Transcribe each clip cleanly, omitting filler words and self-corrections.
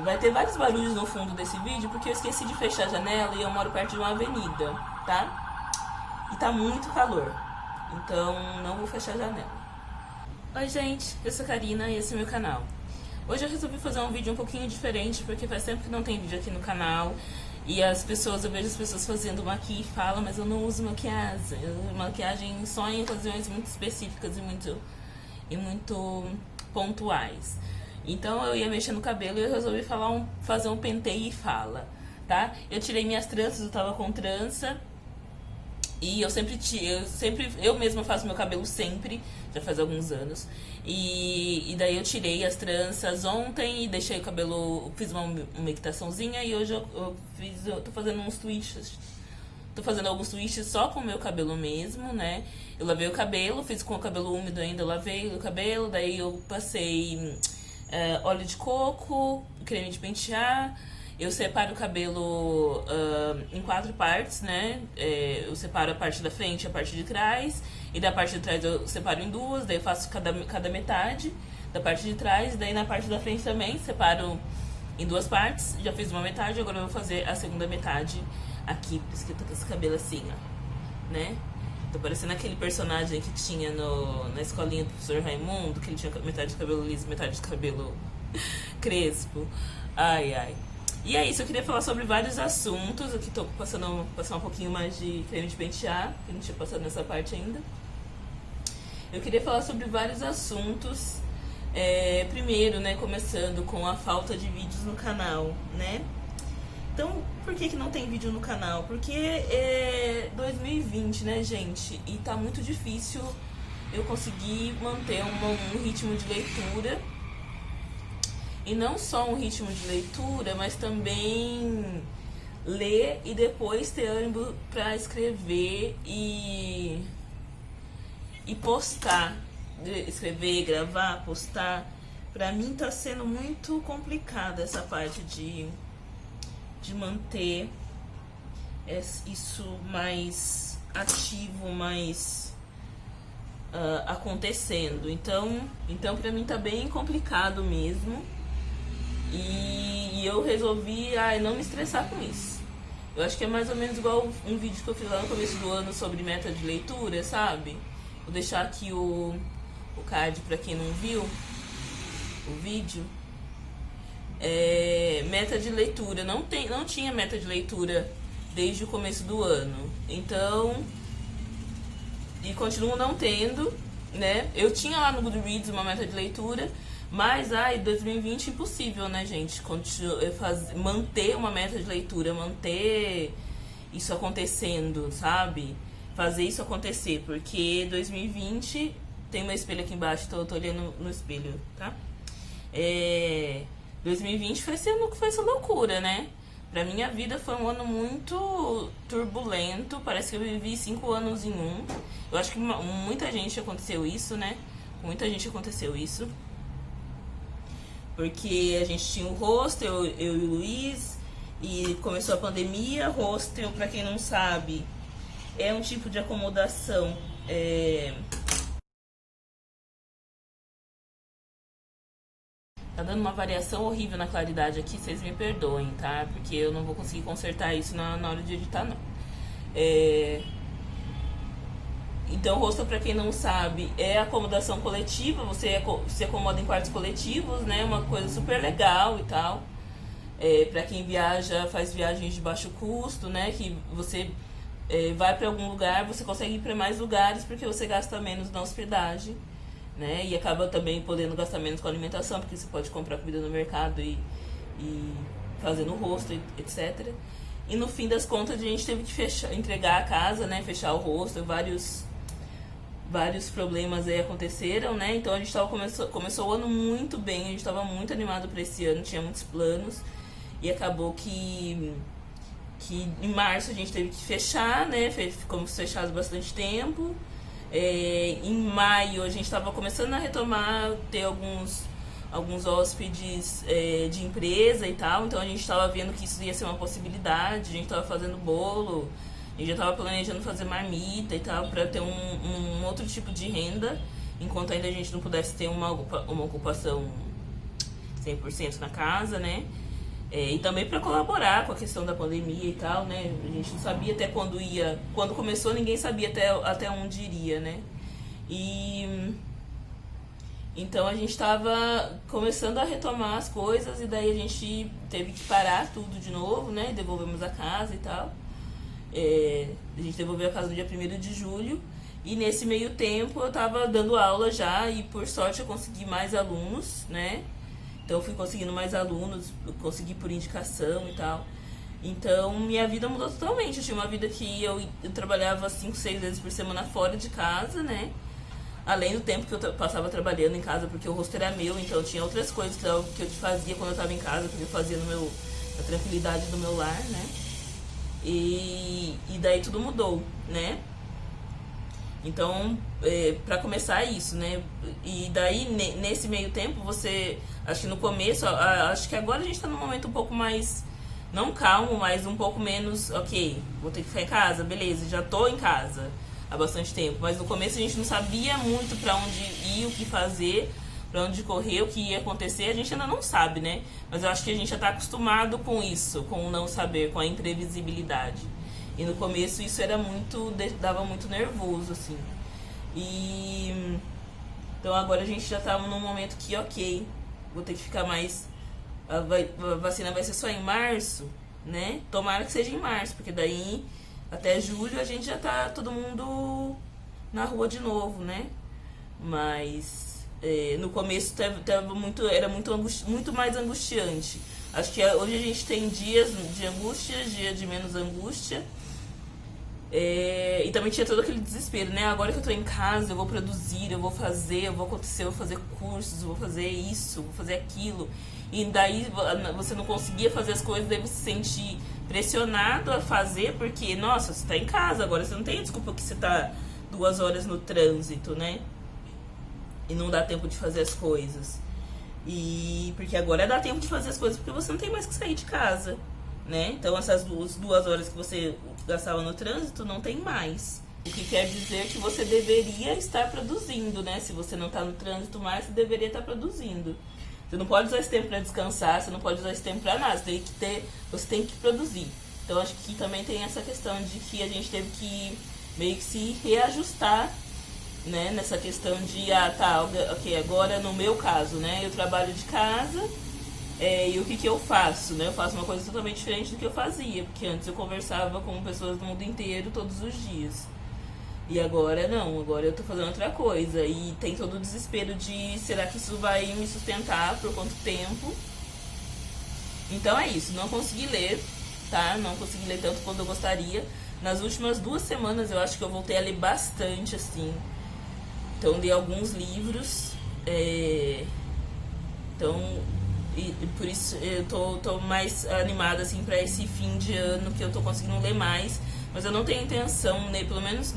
Vai ter vários barulhos no fundo desse vídeo porque eu esqueci de fechar a janela e eu moro perto de uma avenida, tá? E tá muito calor, então não vou fechar a janela. Oi gente, eu sou a Karina e esse é o meu canal. Hoje eu resolvi fazer um vídeo um pouquinho diferente porque faz tempo que não tem vídeo aqui no canal. E eu vejo as pessoas fazendo maquia e fala, mas eu não uso maquiagem. Eu uso maquiagem só em ocasiões muito específicas e muito pontuais. Então eu ia mexer no cabelo e eu resolvi fazer um penteio e fala, tá? Eu tirei minhas tranças, eu tava com trança. E eu mesma faço meu cabelo sempre, já faz alguns anos. E daí eu tirei as tranças ontem e deixei o cabelo, fiz uma equitaçãozinha e hoje eu tô fazendo uns twists. Tô fazendo alguns twists só com o meu cabelo mesmo, né? Eu lavei o cabelo, fiz com o cabelo úmido ainda, eu lavei o cabelo, daí eu passei óleo de coco, creme de pentear. Eu separo o cabelo em 4 partes, né? Eu separo a parte da frente e a parte de trás. E da parte de trás eu separo em 2, daí eu faço cada metade da parte de trás. Daí na parte da frente também separo em 2 partes. Já fiz uma metade, agora eu vou fazer a segunda metade aqui. Por isso que eu tô com esse cabelo assim, ó, né? Tô parecendo aquele personagem que tinha na escolinha do professor Raimundo, que ele tinha metade de cabelo liso, metade de cabelo crespo. Ai, ai. E é isso, eu queria falar sobre vários assuntos. Aqui tô passar um pouquinho mais de creme de pentear, que não tinha passado nessa parte ainda. Eu queria falar sobre vários assuntos. Primeiro, né, começando com a falta de vídeos no canal, né? Então, por que não tem vídeo no canal? Porque é 2020, né, gente? E tá muito difícil eu conseguir manter um ritmo de leitura. E não só um ritmo de leitura, mas também ler e depois ter ânimo pra escrever e postar. Escrever, gravar, postar. Pra mim tá sendo muito complicada essa parte de manter isso mais ativo, mais acontecendo. Então pra mim tá bem complicado mesmo. E eu resolvi não me estressar com isso. Eu acho que é mais ou menos igual um vídeo que eu fiz lá no começo do ano sobre meta de leitura, sabe? Vou deixar aqui o card pra quem não viu o vídeo. Meta de leitura. Não tinha meta de leitura desde o começo do ano. Então, e continuo não tendo, né? Eu tinha lá no Goodreads uma meta de leitura, mas 2020 impossível, né, gente? Manter uma meta de leitura, manter isso acontecendo, sabe? Fazer isso acontecer, porque 2020 tem meu espelho aqui embaixo, então eu tô olhando no espelho, tá? 2020 foi essa loucura, né? Pra minha vida foi um ano muito turbulento, parece que eu vivi 5 anos em um. Eu acho que muita gente aconteceu isso, né? Muita gente aconteceu isso. Porque a gente tinha o hostel, eu e o Luiz, e começou a pandemia. Hostel, pra quem não sabe, é um tipo de acomodação. Tá dando uma variação horrível na claridade aqui, vocês me perdoem, tá? Porque eu não vou conseguir consertar isso na hora de editar, não. Então, hostel, pra quem não sabe, é acomodação coletiva. Você se acomoda em quartos coletivos, né? Uma coisa super legal e tal. Pra quem viaja, faz viagens de baixo custo, né? Que você vai pra algum lugar, você consegue ir pra mais lugares porque você gasta menos na hospedagem, né? E acaba também podendo gastar menos com alimentação, porque você pode comprar comida no mercado e fazer no hostel, etc. E no fim das contas a gente teve que entregar a casa, né? Fechar o hostel, vários problemas aí aconteceram, né? Então a gente começou o ano muito bem, a gente estava muito animado para esse ano, tinha muitos planos. E acabou que em março a gente teve que fechar, né? Ficamos fechados bastante tempo. Em maio a gente estava começando a retomar, ter alguns hóspedes de empresa e tal. Então a gente estava vendo que isso ia ser uma possibilidade, a gente estava fazendo bolo, a gente já estava planejando fazer marmita e tal, para ter um outro tipo de renda, enquanto ainda a gente não pudesse ter uma ocupação 100% na casa, né? E também para colaborar com a questão da pandemia e tal, né? A gente não sabia até quando ia. Quando começou, ninguém sabia até onde iria, né? Então a gente estava começando a retomar as coisas e daí a gente teve que parar tudo de novo, né? Devolvemos a casa e tal. A gente devolveu a casa no dia 1º de julho. E nesse meio tempo eu estava dando aula já e por sorte eu consegui mais alunos, né? Então eu fui conseguindo mais alunos, consegui por indicação e tal. Então minha vida mudou totalmente. Eu tinha uma vida que eu trabalhava 5, 6 vezes por semana fora de casa, né? Além do tempo que eu passava trabalhando em casa, porque o rosto era meu, então tinha outras coisas que eu fazia quando eu estava em casa, que eu fazia na tranquilidade do meu lar, né? E daí tudo mudou, né? Então, pra começar isso, né? E daí, nesse meio tempo, acho que no começo, acho que agora a gente tá num momento um pouco mais, não calmo, mas um pouco menos, ok, vou ter que ficar em casa, beleza, já tô em casa há bastante tempo. Mas no começo a gente não sabia muito pra onde ir, o que fazer, pra onde correr, o que ia acontecer, a gente ainda não sabe, né? Mas eu acho que a gente já tá acostumado com isso, com o não saber, com a imprevisibilidade. E no começo isso dava muito nervoso, assim. Então agora a gente já tá num momento que, ok, vou ter que ficar mais... A vacina vai ser só em março, né? Tomara que seja em março, porque daí até julho a gente já tá todo mundo na rua de novo, né? Mas no começo era muito mais angustiante. Acho que hoje a gente tem dias de angústia, dia de menos angústia. E também tinha todo aquele desespero, né? Agora que eu tô em casa, eu vou produzir, eu vou fazer, eu vou fazer cursos, eu vou fazer isso, vou fazer aquilo. E daí você não conseguia fazer as coisas, daí você se sente pressionado a fazer, porque, nossa, você tá em casa agora, você não tem desculpa que você tá 2 horas no trânsito, né? E não dá tempo de fazer as coisas. Porque agora dá tempo de fazer as coisas porque você não tem mais que sair de casa, né? Então essas 2 horas que você gastava no trânsito não tem mais. O que quer dizer que você deveria estar produzindo, né? Se você não está no trânsito mais, você deveria estar produzindo. Você não pode usar esse tempo para descansar, você não pode usar esse tempo para nada, você tem que produzir. Então acho que também tem essa questão de que a gente teve que meio que se reajustar, né? Nessa questão de, ok, agora no meu caso, né? Eu trabalho de casa. E o que eu faço, né? Eu faço uma coisa totalmente diferente do que eu fazia, porque antes eu conversava com pessoas do mundo inteiro todos os dias. E agora não, agora eu tô fazendo outra coisa. E tem todo o desespero de, será que isso vai me sustentar por quanto tempo? Então é isso, não consegui ler, tá? Não consegui ler tanto quanto eu gostaria. Nas últimas 2 semanas eu acho que eu voltei a ler bastante, assim. Então li alguns livros. E por isso eu tô mais animada, assim, pra esse fim de ano, que eu tô conseguindo ler mais. Mas eu não tenho intenção, né, pelo menos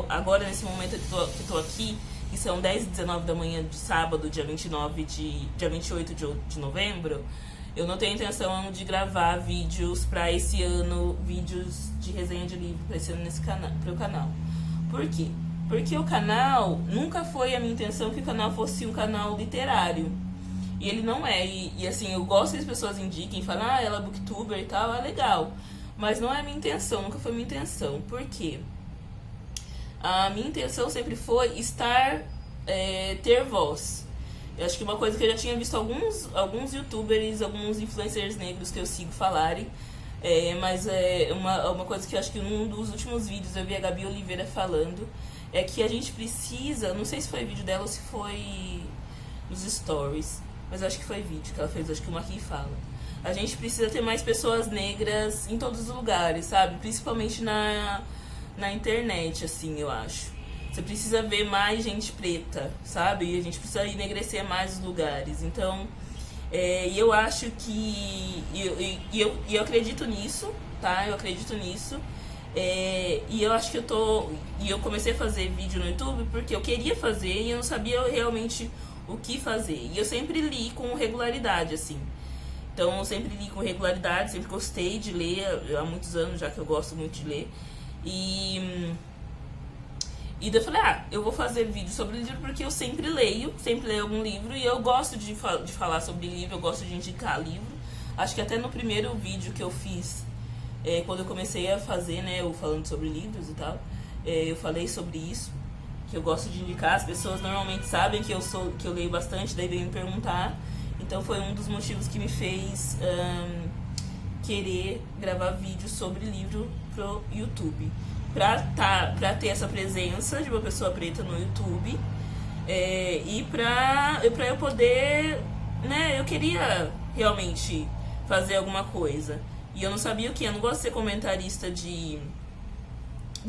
agora, nesse momento que tô aqui, que são 10h19 da manhã de sábado, dia 28 de novembro, eu não tenho intenção de gravar vídeos pra esse ano, vídeos de resenha de livro pra esse ano pro canal. Por quê? Porque o canal, nunca foi a minha intenção que o canal fosse um canal literário. E ele não é. E assim, eu gosto que as pessoas indiquem, falam, ela é booktuber e tal, é legal. Mas não é a minha intenção, nunca foi a minha intenção. Por quê? A minha intenção sempre foi ter voz. Eu acho que uma coisa que eu já tinha visto alguns youtubers, alguns influencers negros que eu sigo falarem, mas uma coisa que eu acho que num dos últimos vídeos eu vi a Gabi Oliveira falando, é que a gente precisa, não sei se foi vídeo dela ou se foi nos stories, mas eu acho que foi vídeo que ela fez, acho que o Maqui fala. A gente precisa ter mais pessoas negras em todos os lugares, sabe? Principalmente na internet, assim, eu acho. Você precisa ver mais gente preta, sabe? E a gente precisa enegrecer mais os lugares. Então, eu acho que... eu acredito nisso, tá? Eu acredito nisso. E eu acho que eu comecei a fazer vídeo no YouTube porque eu queria fazer e eu não sabia realmente o que fazer. E eu sempre li com regularidade, assim. Então eu sempre li com regularidade, sempre gostei de ler, há muitos anos já que eu gosto muito de ler. E E daí eu falei, eu vou fazer vídeo sobre livro porque eu sempre leio algum livro e eu gosto de falar sobre livro, eu gosto de indicar livro. Acho que até no primeiro vídeo que eu fiz, quando eu comecei a fazer, né, eu falando sobre livros e tal, eu falei sobre isso, que eu gosto de indicar. As pessoas normalmente sabem que eu leio bastante, daí vêm me perguntar. Então foi um dos motivos que me fez querer gravar vídeos sobre livro pro YouTube. Pra ter essa presença de uma pessoa preta no YouTube, e pra eu poder, né, eu queria realmente fazer alguma coisa. E eu não sabia o que, eu não gosto de ser comentarista de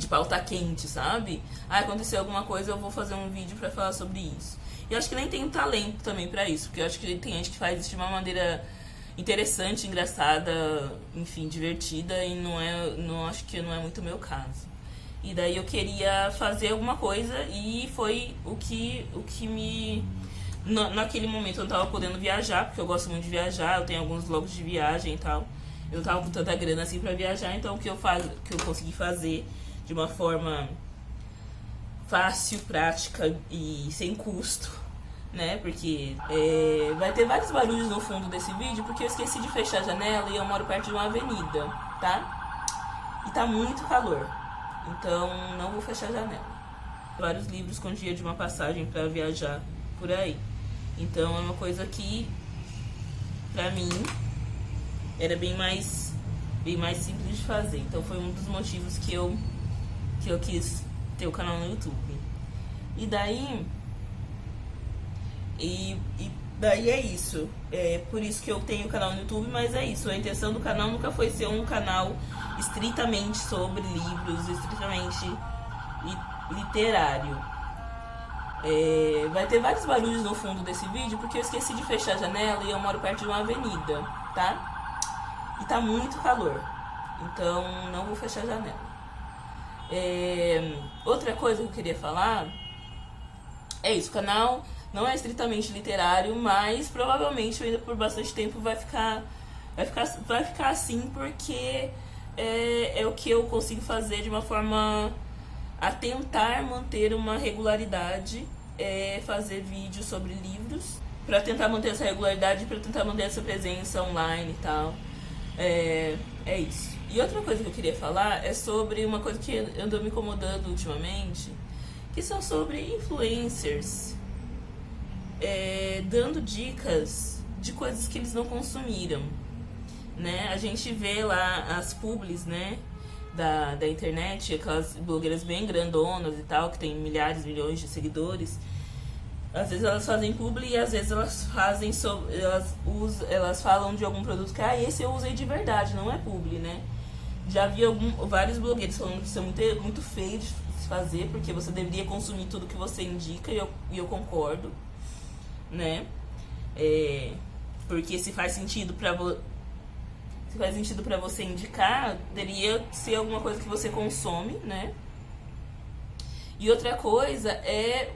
pauta quente, sabe? Aconteceu alguma coisa, eu vou fazer um vídeo pra falar sobre isso. E eu acho que nem tenho talento também pra isso, porque eu acho que tem gente que faz isso de uma maneira interessante, engraçada, enfim, divertida, e não acho que não é muito o meu caso. E daí eu queria fazer alguma coisa e foi o que me... Naquele momento eu não tava podendo viajar, porque eu gosto muito de viajar, eu tenho alguns vlogs de viagem e tal. Eu não tava com tanta grana assim pra viajar, então o que eu consegui fazer de uma forma fácil, prática e sem custo, né? Porque vai ter vários barulhos no fundo desse vídeo, porque eu esqueci de fechar a janela e eu moro perto de uma avenida, tá? E tá muito calor, então não vou fechar a janela. Vários livros com dia de uma passagem pra viajar por aí. Então é uma coisa que, pra mim, era bem mais simples de fazer. Então foi um dos motivos que eu quis ter o canal no YouTube. E daí é isso. É por isso que eu tenho o canal no YouTube, mas é isso. A intenção do canal nunca foi ser um canal estritamente sobre livros, estritamente literário. Vai ter vários barulhos no fundo desse vídeo, porque eu esqueci de fechar a janela e eu moro perto de uma avenida, tá? E tá muito calor, então não vou fechar a janela. Outra coisa que eu queria falar é isso, o canal não é estritamente literário, mas provavelmente ainda por bastante tempo vai ficar assim, porque é o que eu consigo fazer de uma forma a tentar manter uma regularidade, fazer vídeos sobre livros, pra tentar manter essa regularidade, pra tentar manter essa presença online e tal. É isso. E outra coisa que eu queria falar é sobre uma coisa que andou me incomodando ultimamente, que são sobre influencers dando dicas de coisas que eles não consumiram, né? A gente vê lá as publis, né, da internet, aquelas blogueiras bem grandonas e tal, que tem milhares, milhões de seguidores. Às vezes elas fazem publi e às vezes elas fazem elas falam de algum produto que esse eu usei de verdade, não é publi, né? Já vi vários blogueiros falando que isso é muito feio de se fazer, porque você deveria consumir tudo que você indica, e eu concordo, né? Porque se faz sentido pra você indicar, deveria ser alguma coisa que você consome, né? E outra coisa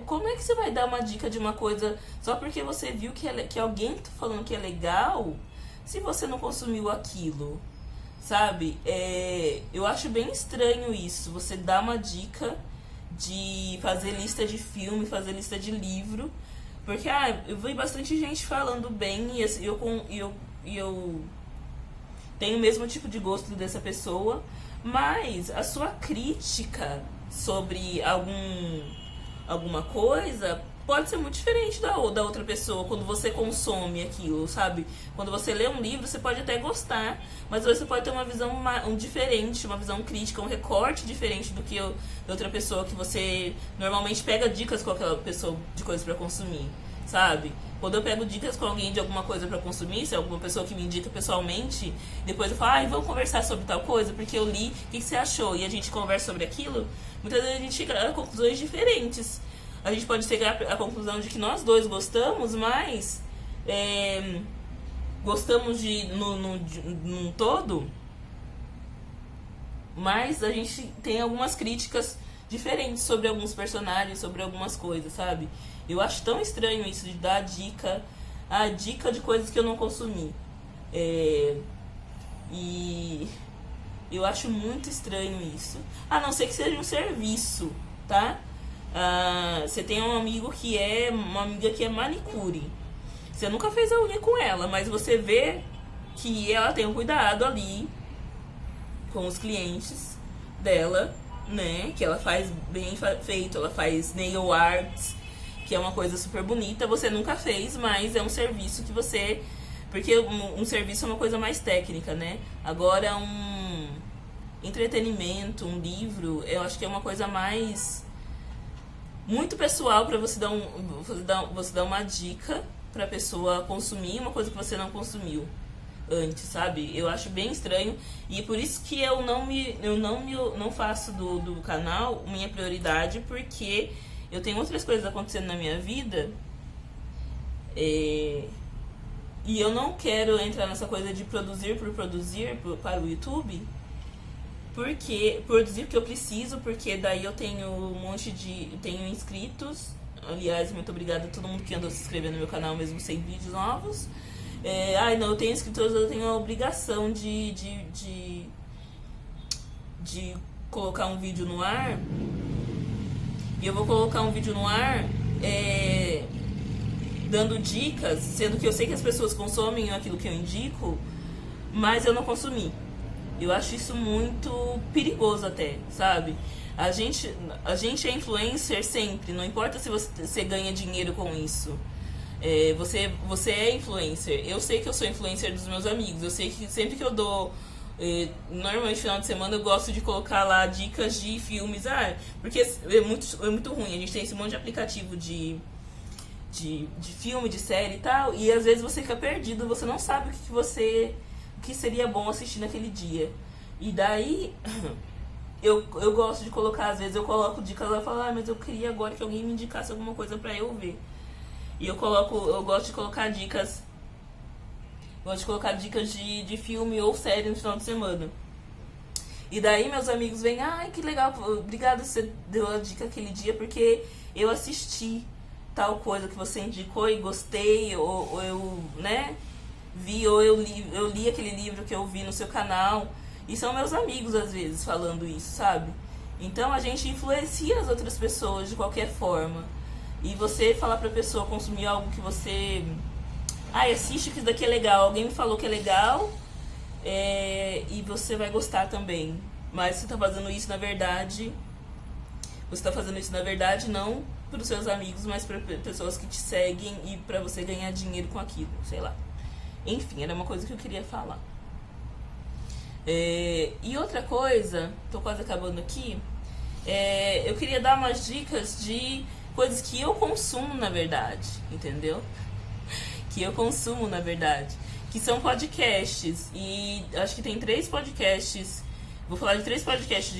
como é que você vai dar uma dica de uma coisa só porque você viu que alguém tá falando que é legal, se você não consumiu aquilo, sabe? Eu acho bem estranho isso, você dá uma dica de fazer lista de filme, fazer lista de livro, porque eu vi bastante gente falando bem e eu tenho o mesmo tipo de gosto dessa pessoa, mas a sua crítica sobre alguma coisa pode ser muito diferente da outra pessoa quando você consome aquilo, sabe? Quando você lê um livro, você pode até gostar, mas você pode ter uma visão diferente, uma visão crítica, um recorte diferente do que da outra pessoa, que você normalmente pega dicas com aquela pessoa de coisas pra consumir, sabe? Quando eu pego dicas com alguém de alguma coisa pra consumir, se é alguma pessoa que me indica pessoalmente, depois eu falo, vamos conversar sobre tal coisa, porque eu li, o que você achou? E a gente conversa sobre aquilo, muitas vezes a gente chega a conclusões diferentes. A gente pode chegar à conclusão de que nós dois gostamos, mas gostamos num todo, mas a gente tem algumas críticas diferentes sobre alguns personagens, sobre algumas coisas, sabe? Eu acho tão estranho isso de dar a dica de coisas que eu não consumi. E eu acho muito estranho isso. A não ser que seja um serviço, tá? Você tem uma amiga que é manicure. Você nunca fez a unha com ela, mas você vê que ela tem um cuidado ali com os clientes dela, né? Que ela faz bem feito, ela faz nail arts, que é uma coisa super bonita. Você nunca fez, mas é um serviço que você... Porque um serviço é uma coisa mais técnica, né? Agora, um entretenimento, um livro, eu acho que é uma coisa mais... muito pessoal pra você dar uma dica pra pessoa consumir uma coisa que você não consumiu antes, sabe? Eu acho bem estranho e por isso que eu não faço do canal minha prioridade, porque eu tenho outras coisas acontecendo na minha vida e eu não quero entrar nessa coisa de produzir para o YouTube, porque eu preciso, porque daí eu tenho tenho inscritos. Aliás, muito obrigada a todo mundo que andou se inscrevendo no meu canal mesmo sem vídeos novos. Eu tenho inscritos, eu tenho a obrigação de colocar um vídeo no ar. E eu vou colocar um vídeo no ar dando dicas, sendo que eu sei que as pessoas consomem aquilo que eu indico, mas eu não consumi. Eu acho isso muito perigoso até, sabe? A gente é influencer sempre, não importa se você ganha dinheiro com isso. Você é influencer. Eu sei que eu sou influencer dos meus amigos. Eu sei que sempre que eu dou... normalmente no final de semana eu gosto de colocar lá dicas de filmes. Porque é muito ruim. A gente tem esse monte de aplicativo de filme, de série e tal. E às vezes você fica perdido, você não sabe o que seria bom assistir naquele dia. E daí... Eu gosto de colocar, às vezes eu coloco dicas lá e falo, mas eu queria agora que alguém me indicasse alguma coisa pra eu ver. E eu gosto de colocar dicas. Gosto de colocar dicas de filme ou série no final de semana. E daí meus amigos vêm, que legal, obrigada, você deu a dica aquele dia, porque eu assisti tal coisa que você indicou e gostei, ou eu, né, vi, ou eu li aquele livro que eu vi no seu canal. E são meus amigos, às vezes, falando isso, sabe? Então, a gente influencia as outras pessoas de qualquer forma. E você falar pra pessoa consumir algo que você... assiste que isso daqui é legal. Alguém me falou que é legal, e você vai gostar também. Mas você tá fazendo isso, na verdade... Você tá fazendo isso, na verdade, não pros seus amigos, mas pra pessoas que te seguem e pra você ganhar dinheiro com aquilo, sei lá. Enfim, era uma coisa que eu queria falar. E outra coisa, tô quase acabando aqui, eu queria dar umas dicas de coisas que eu consumo, na verdade, entendeu? Que eu consumo, na verdade, que são podcasts. E acho que tem 3 podcasts. Vou falar de 3 podcasts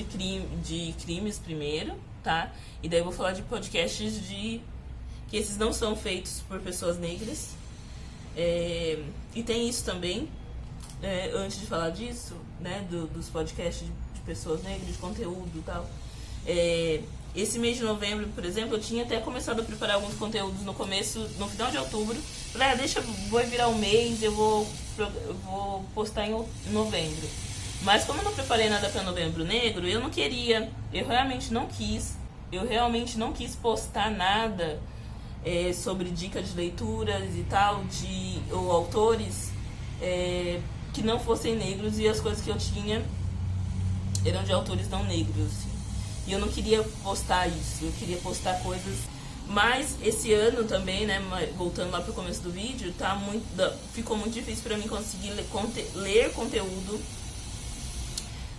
de crimes primeiro, tá? E daí eu vou falar de podcasts que esses não são feitos por pessoas negras. E tem isso também. Antes de falar disso, né, dos podcasts de pessoas negras, de conteúdo e tal, esse mês de novembro, por exemplo, eu tinha até começado a preparar alguns conteúdos no final de outubro. Falei, vou virar um mês, eu vou postar em novembro. Mas como eu não preparei nada para Novembro Negro, eu realmente não quis postar nada sobre dicas de leituras e tal, ou autores que não fossem negros, e as coisas que eu tinha eram de autores não negros, assim. E eu não queria postar isso, eu queria postar coisas. Mas esse ano também, né, voltando lá pro começo do vídeo, ficou muito difícil pra mim conseguir ler conteúdo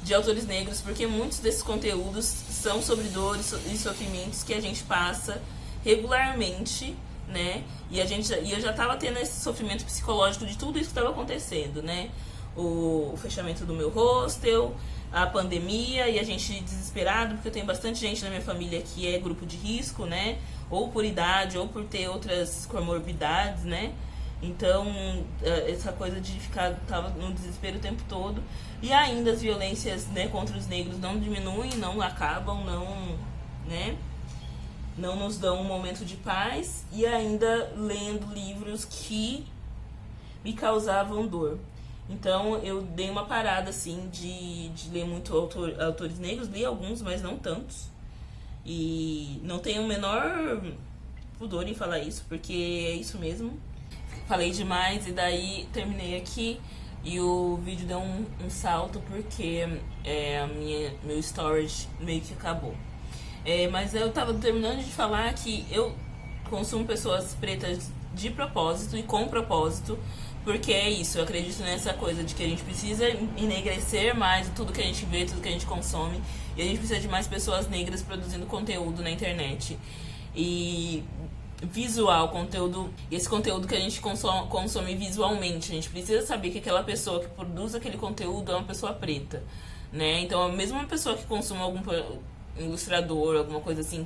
de autores negros, porque muitos desses conteúdos são sobre dores e sofrimentos que a gente passa regularmente, né? E eu já tava tendo esse sofrimento psicológico de tudo isso que tava acontecendo, né? O fechamento do meu hostel, a pandemia, e a gente desesperado, porque eu tenho bastante gente na minha família que é grupo de risco, né? Ou por idade, ou por ter outras comorbidades, né? Então, essa coisa de tava no desespero o tempo todo. E ainda as violências, né, contra os negros não diminuem, não acabam, né? Não nos dão um momento de paz, e ainda lendo livros que me causavam dor. Então eu dei uma parada assim de ler muito autores negros, li alguns, mas não tantos. E não tenho o menor pudor em falar isso, porque é isso mesmo. Falei demais e daí terminei aqui e o vídeo deu um salto porque meu storage meio que acabou. Mas eu tava terminando de falar que eu consumo pessoas pretas de propósito e com propósito, porque é isso, eu acredito nessa coisa de que a gente precisa enegrecer mais tudo que a gente vê, tudo que a gente consome, e a gente precisa de mais pessoas negras produzindo conteúdo na internet. E visual, conteúdo, esse conteúdo que a gente consome visualmente, a gente precisa saber que aquela pessoa que produz aquele conteúdo é uma pessoa preta, né? Então, mesmo uma pessoa que consome algum ilustrador, alguma coisa assim,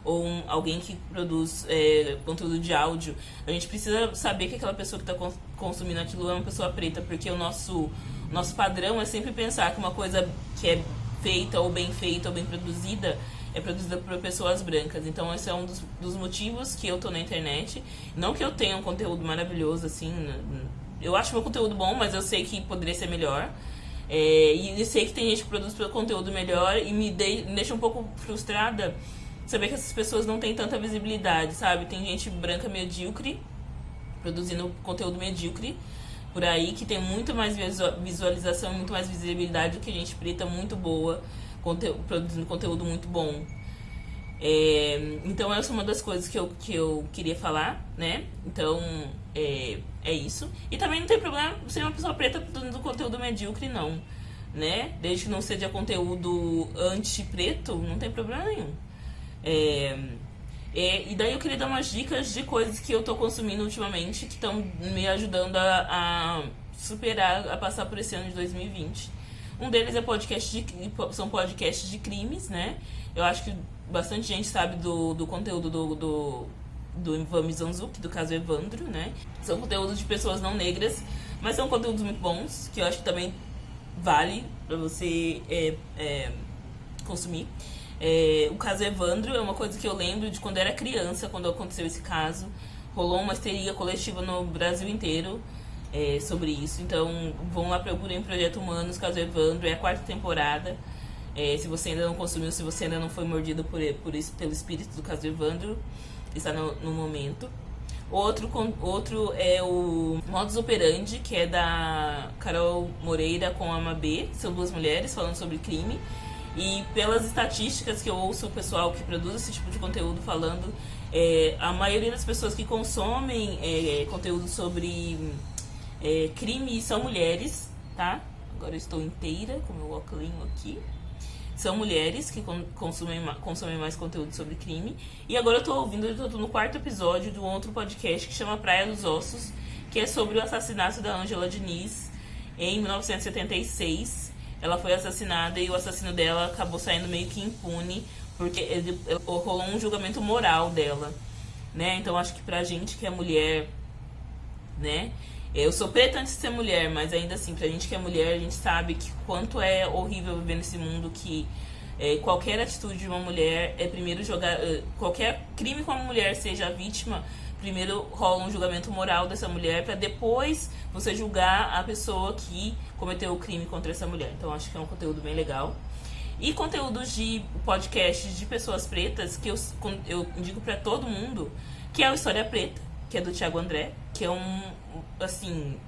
ou alguém que produz conteúdo de áudio, a gente precisa saber que aquela pessoa que está consumindo aquilo é uma pessoa preta, porque o nosso padrão é sempre pensar que uma coisa que é feita ou bem produzida é produzida por pessoas brancas. Então esse é um dos motivos que eu tô na internet. Não que eu tenha um conteúdo maravilhoso, assim, eu acho meu conteúdo bom, mas eu sei que poderia ser melhor. E sei que tem gente que produz conteúdo melhor e me deixa um pouco frustrada saber que essas pessoas não têm tanta visibilidade, sabe? Tem gente branca medíocre produzindo conteúdo medíocre por aí, que tem muito mais visualização, muito mais visibilidade do que gente preta muito boa, produzindo conteúdo muito bom. Então essa é uma das coisas que eu queria falar, né? Então é isso. E também não tem problema ser uma pessoa preta produzindo conteúdo medíocre, não, né? Desde que não seja conteúdo anti-preto, não tem problema nenhum. E daí eu queria dar umas dicas de coisas que eu tô consumindo ultimamente, que estão me ajudando a superar, a passar por esse ano de 2020. Um deles são podcasts de crimes, né? Eu acho que bastante gente sabe do conteúdo do Ivan Mizanzuki, do caso Evandro, né? São conteúdos de pessoas não negras, mas são conteúdos muito bons, que eu acho que também vale pra você consumir. O caso Evandro é uma coisa que eu lembro de quando eu era criança, quando aconteceu esse caso. Rolou uma histeria coletiva no Brasil inteiro sobre isso. Então vão lá, procurem Projeto Humanos, caso Evandro, é a 4ª temporada. Se você ainda não consumiu, se você ainda não foi mordido pelo espírito do caso Evandro, está no momento. Outro é o Modus Operandi, que é da Carol Moreira com a Mabê. São 2 mulheres falando sobre crime. E pelas estatísticas que eu ouço o pessoal que produz esse tipo de conteúdo falando, a maioria das pessoas que consomem conteúdo sobre crime são mulheres, tá? Agora eu estou inteira com meu óculos aqui. São mulheres que consomem mais conteúdo sobre crime. E agora eu tô no 4º episódio de um outro podcast que chama Praia dos Ossos, que é sobre o assassinato da Ângela Diniz em 1976. Ela foi assassinada e o assassino dela acabou saindo meio que impune, porque rolou um julgamento moral dela, né? Então acho que pra gente que é mulher, né? Eu sou preta antes de ser mulher, mas ainda assim, pra gente que é mulher, a gente sabe que quanto é horrível viver nesse mundo que qualquer atitude de uma mulher primeiro qualquer crime com uma mulher, seja a vítima, primeiro rola um julgamento moral dessa mulher pra depois você julgar a pessoa que cometeu o crime contra essa mulher. Então acho que é um conteúdo bem legal. E conteúdos de podcasts de pessoas pretas que eu indico pra todo mundo, que é o História Preta, que é do Thiago André, que é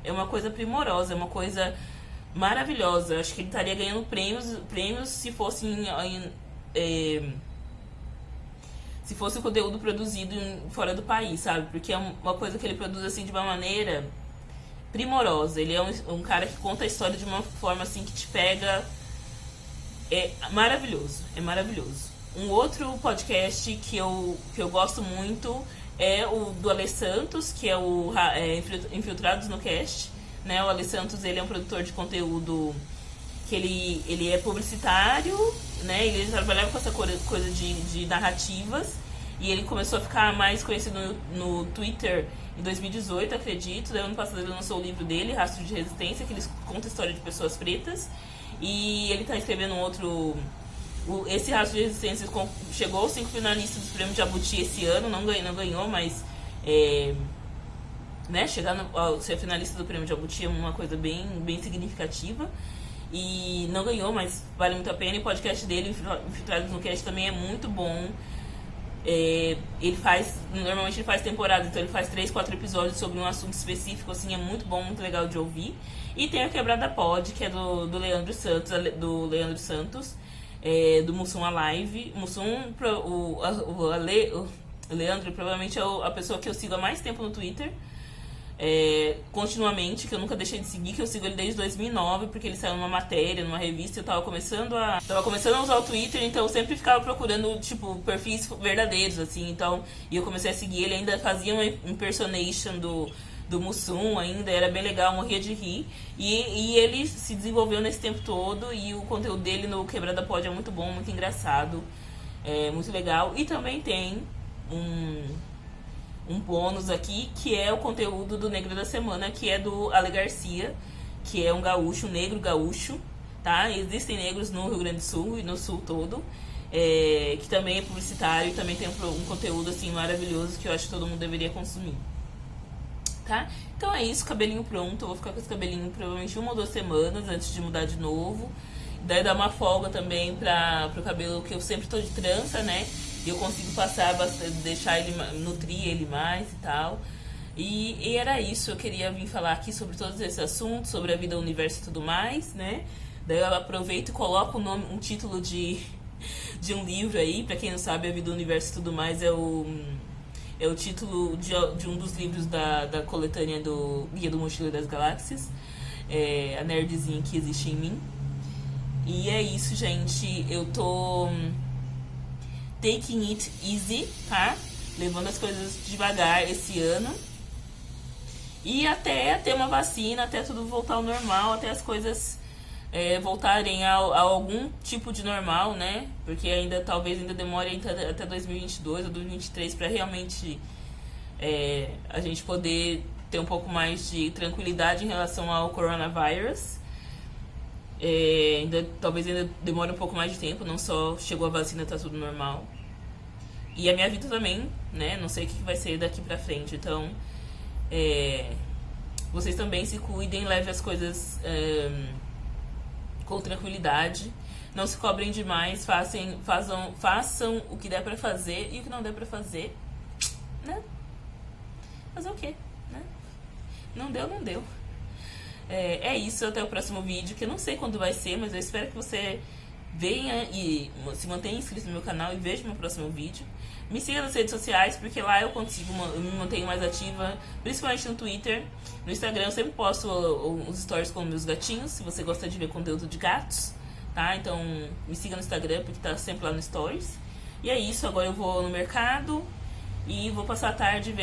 é uma coisa primorosa, é uma coisa maravilhosa. Acho que ele estaria ganhando prêmios se fosse se fosse um conteúdo produzido fora do país, sabe? Porque é uma coisa que ele produz assim de uma maneira primorosa. Ele é um cara que conta a história de uma forma assim que te pega. É maravilhoso, é maravilhoso. Um outro podcast que eu gosto muito é o do Ale Santos, que é o Infiltrados no Cast, né? O Ale Santos, ele é um produtor de conteúdo que ele é publicitário, né? Ele trabalhava com essa coisa de narrativas e ele começou a ficar mais conhecido no Twitter em 2018, acredito. Daí, ano passado ele lançou o livro dele, Rastro de Resistência, que ele conta a história de pessoas pretas. E ele tá escrevendo um outro... Esse Rastro de Resistência chegou aos 5 finalistas do Prêmio Jabuti esse ano, não ganhou, mas né, chegar a ser finalista do Prêmio Jabuti é uma coisa bem significativa. E não ganhou, mas vale muito a pena. E o podcast dele, Infiltrados no Cast, também é muito bom. Normalmente ele faz temporada, então ele faz 3, 4 episódios sobre um assunto específico, assim, é muito bom, muito legal de ouvir. E tem a Quebrada Pod, que é do Leandro Santos, do Mussum Alive. Mussum, o Leandro provavelmente é a pessoa que eu sigo há mais tempo no Twitter, continuamente, que eu nunca deixei de seguir, que eu sigo ele desde 2009, porque ele saiu numa matéria, numa revista, eu tava começando a usar o Twitter, então eu sempre ficava procurando, tipo, perfis verdadeiros, assim, então, e eu comecei a seguir ele, ainda fazia uma impersonation do Mussum, ainda, era bem legal, morria de rir, e ele se desenvolveu nesse tempo todo, e o conteúdo dele no Quebrada Pod é muito bom, muito engraçado, muito legal, e também tem um bônus aqui, que é o conteúdo do Negro da Semana, que é do Ale Garcia, que é um gaúcho, um negro gaúcho, tá? Existem negros no Rio Grande do Sul e no Sul todo, que também é publicitário e também tem um conteúdo, assim, maravilhoso, que eu acho que todo mundo deveria consumir, tá? Então é isso, cabelinho pronto, eu vou ficar com esse cabelinho provavelmente 1 ou 2 semanas antes de mudar de novo, daí dar uma folga também pro cabelo, que eu sempre tô de trança, né? E eu consigo passar bastante, deixar ele, nutrir ele mais e tal. E era isso, eu queria vir falar aqui sobre todos esses assuntos, sobre a vida, o universo e tudo mais, né? Daí eu aproveito e coloco um título de um livro aí, pra quem não sabe, A Vida, o Universo e tudo mais é o título de um dos livros da coletânea do Guia do Mochileiro das Galáxias, a nerdzinha que existe em mim. E é isso, gente, eu tô taking it easy, tá? Levando as coisas devagar esse ano. E até ter uma vacina, até tudo voltar ao normal, até as coisas voltarem a algum tipo de normal, né? Porque talvez ainda demore até 2022 ou 2023 para realmente a gente poder ter um pouco mais de tranquilidade em relação ao coronavírus. Talvez ainda demore um pouco mais de tempo, não só chegou a vacina, tá tudo normal. E a minha vida também, né? Não sei o que vai ser daqui pra frente. Então, vocês também se cuidem, levem as coisas com tranquilidade. Não se cobrem demais, façam o que der pra fazer e o que não der pra fazer, né? Fazer o quê, né? Não deu, não deu. É isso, até o próximo vídeo, que eu não sei quando vai ser, mas eu espero que você venha e se mantenha inscrito no meu canal e veja meu próximo vídeo. Me siga nas redes sociais, porque lá eu me mantenho mais ativa, principalmente no Twitter. No Instagram eu sempre posto uns stories com meus gatinhos, se você gosta de ver conteúdo de gatos, tá? Então me siga no Instagram, porque tá sempre lá no Stories. E é isso, agora eu vou no mercado e vou passar a tarde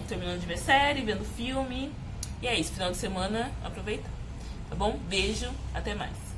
terminando de ver série, vendo filme. E é isso, final de semana, aproveita, tá bom? Beijo, até mais.